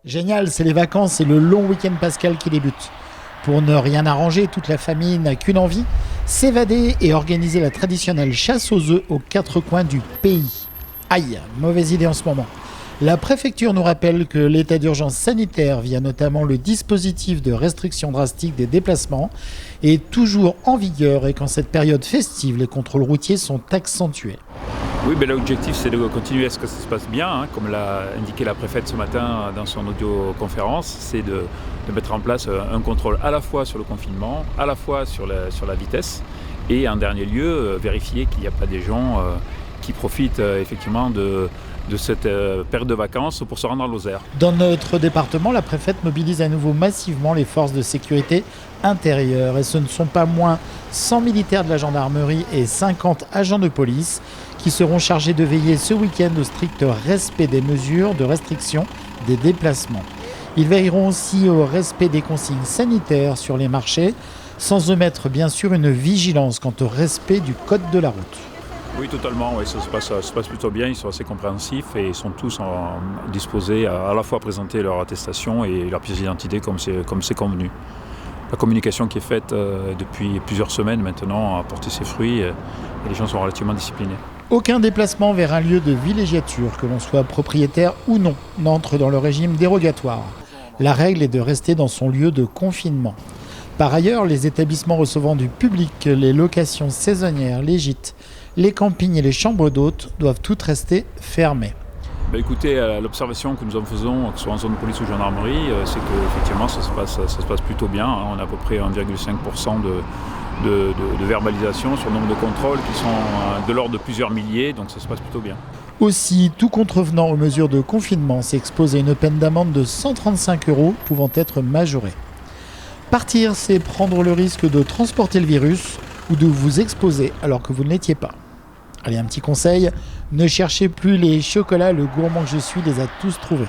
Génial, c'est les vacances et le long week-end pascal qui débute. Pour ne rien arranger, toute la famille n'a qu'une envie, s'évader et organiser la traditionnelle chasse aux œufs aux quatre coins du pays. Aïe, mauvaise idée en ce moment. La préfecture nous rappelle que l'état d'urgence sanitaire, via notamment le dispositif de restriction drastique des déplacements, est toujours en vigueur et qu'en cette période festive, les contrôles routiers sont accentués. Oui, l'objectif c'est de continuer à ce que ça se passe bien, comme l'a indiqué la préfète ce matin dans son audioconférence, c'est de mettre en place un contrôle à la fois sur le confinement, à la fois sur la vitesse et en dernier lieu vérifier qu'il n'y a pas des gens qui profitent effectivement de cette période de vacances pour se rendre en Lozère. Dans notre département, la préfète mobilise à nouveau massivement les forces de sécurité intérieure et ce ne sont pas moins 100 militaires de la gendarmerie et 50 agents de police qui seront chargés de veiller ce week-end au strict respect des mesures de restriction des déplacements. Ils veilleront aussi au respect des consignes sanitaires sur les marchés, sans omettre bien sûr une vigilance quant au respect du code de la route. Oui, totalement, ça se passe plutôt bien, ils sont assez compréhensifs et ils sont tous disposés à la fois présenter leur attestation et leur pièce d'identité comme c'est convenu. La communication qui est faite depuis plusieurs semaines maintenant a porté ses fruits et les gens sont relativement disciplinés. Aucun déplacement vers un lieu de villégiature, que l'on soit propriétaire ou non, n'entre dans le régime dérogatoire. La règle est de rester dans son lieu de confinement. Par ailleurs, les établissements recevant du public, les locations saisonnières, les gîtes, les campings et les chambres d'hôtes doivent toutes rester fermées. Écoutez, l'observation que nous en faisons, que ce soit en zone police ou gendarmerie, c'est qu'effectivement ça se passe plutôt bien. On a à peu près 1,5% de verbalisation sur le nombre de contrôles qui sont de l'ordre de plusieurs milliers, donc ça se passe plutôt bien. Aussi, tout contrevenant aux mesures de confinement s'expose à une peine d'amende de 135 € pouvant être majorée. Partir, c'est prendre le risque de transporter le virus ou de vous exposer alors que vous ne l'étiez pas. Allez, un petit conseil, ne cherchez plus les chocolats, le gourmand que je suis les a tous trouvés.